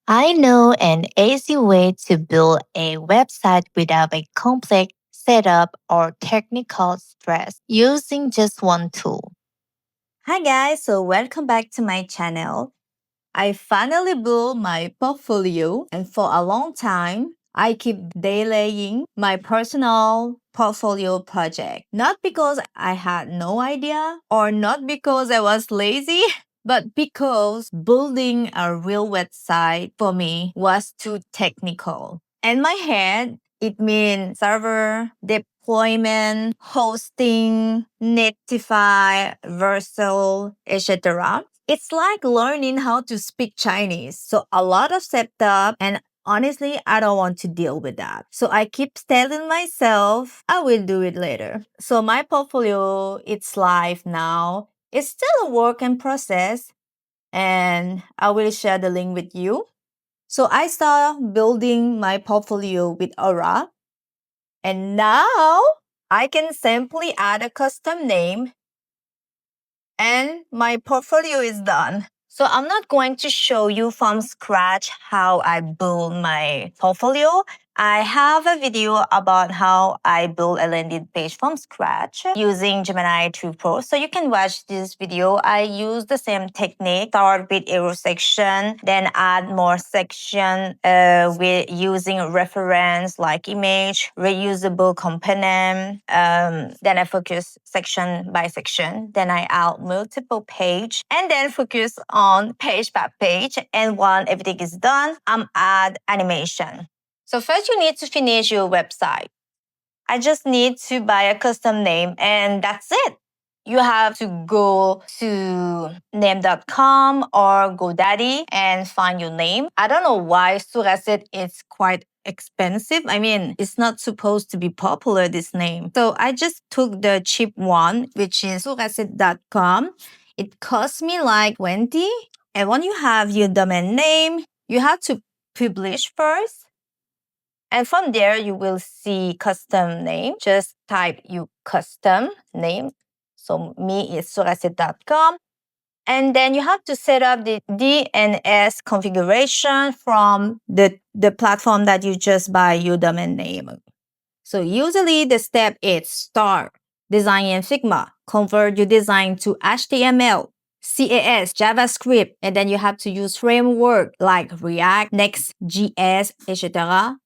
I know an easy way to build a website without a complex setup or technical stress using just one tool. Hi guys, so welcome back to my channel. I finally built my portfolio, and for a long time, I keep delaying my personal portfolio project. Not because I had no idea or not because I was lazy, but because building a real website for me was too technical. In my head, it means server, deployment, hosting, Netify, Vercel, etc. It's like learning how to speak Chinese. So a lot of setup, and honestly, I don't want to deal with that. So I keep telling myself I will do it later. So my portfolio, it's live now. It's still a work in process, and I will share the link with you. So I started building my portfolio with Aura, and now I can simply add a custom name and my portfolio is done. So I'm not going to show you from scratch how I build my portfolio. I have a video about how I build a landing page from scratch using Gemini 2 Pro. So you can watch this video. I use the same technique, start with a row section, then add more section with using reference like image, reusable component. Then I focus section by section. Then I add multiple page and then focus on page by page. And when everything is done, I'm add animation. So first you need to finish your website. I just need to buy a custom name and that's it. You have to go to name.com or GoDaddy and find your name. I don't know why Suraset is quite expensive. I mean, it's not supposed to be popular, this name. So I just took the cheap one, which is suraset.com. It cost me like 20. And when you have your domain name, you have to publish first. And from there, you will see custom name. Just type your custom name. So me is suraset.com. And then you have to set up the DNS configuration from the platform that you just buy your domain name. So usually the step is start, design in Figma, convert your design to HTML, CSS, JavaScript, and then you have to use framework like React, Next.js, etc.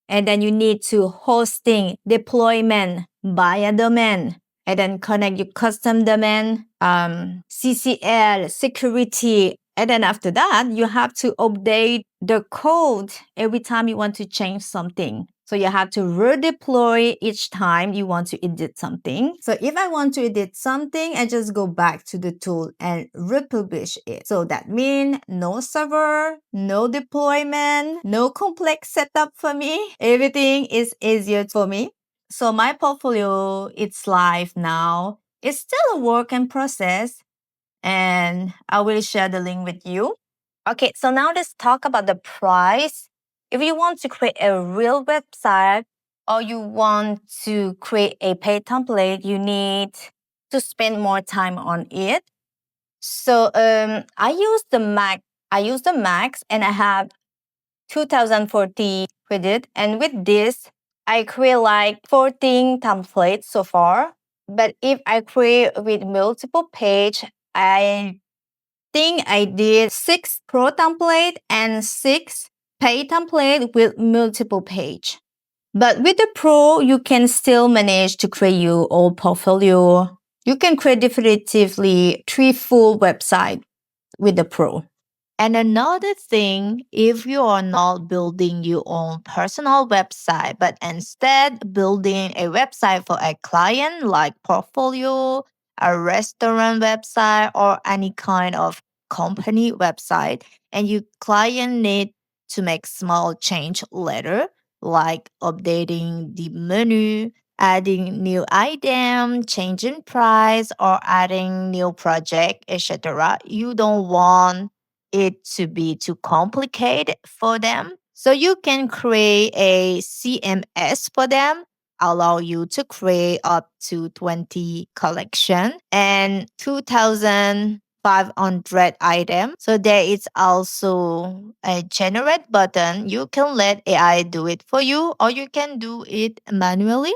And then you need to hosting, deployment, buy a domain, and then connect your custom domain, CCL, security. And then after that, you have to update the code every time you want to change something. So you have to redeploy each time you want to edit something. So if I want to edit something, I just go back to the tool and republish it. So that means no server, no deployment, no complex setup for me. Everything is easier for me. So my portfolio, it's live now. It's still a work in process and I will share the link with you. Okay, so now let's talk about the price. If you want to create a real website or you want to create a paid template, you need to spend more time on it. So I use the Max and I have 2040 credit. And with this, I create like 14 templates so far. But if I create with multiple page, I think I did 6 pro template and 6 pay template with multiple page. But with the pro, you can still manage to create your own portfolio. You can create definitively 3 full website with the pro. And another thing, if you are not building your own personal website, but instead building a website for a client like portfolio, a restaurant website, or any kind of company website, and your client need to make small change later, like updating the menu, adding new item, changing price, or adding new project, etc. You don't want it to be too complicated for them. So you can create a CMS for them, allow you to create up to 20 collection and 2000 500 items. So there is also a generate button. You can let AI do it for you, or you can do it manually.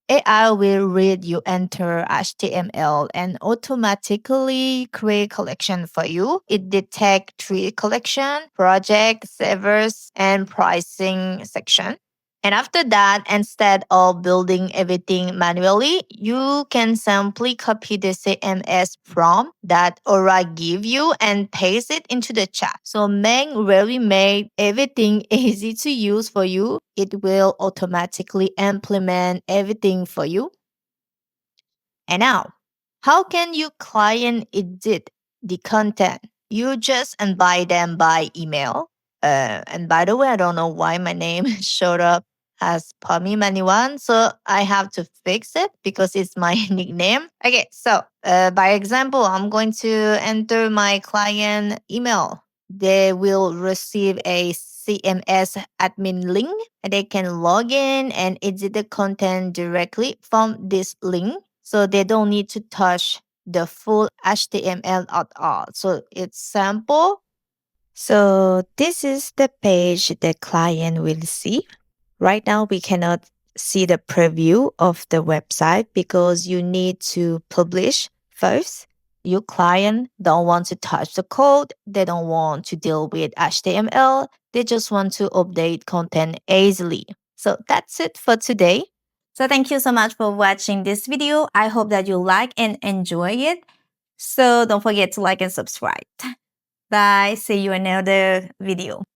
AI will read you enter HTML and automatically create collection for you. It detect tree collection, project, servers, and pricing section. And after that, instead of building everything manually, you can simply copy the CMS prompt that Aura give you and paste it into the chat. So Meng really made everything easy to use for you. It will automatically implement everything for you. And now, how can you client edit the content? You just invite them by email. And by the way, I don't know why my name showed up as Pami Maniwan. So I have to fix it because it's my nickname. Okay, so by example, I'm going to enter my client email. They will receive a CMS admin link and they can log in and edit the content directly from this link. So they don't need to touch the full HTML at all. So it's simple. So this is the page the client will see. Right now, we cannot see the preview of the website because you need to publish first. Your client don't want to touch the code. They don't want to deal with HTML. They just want to update content easily. So that's it for today. So thank you so much for watching this video. I hope that you like and enjoy it. So don't forget to like and subscribe. Bye. See you in another video.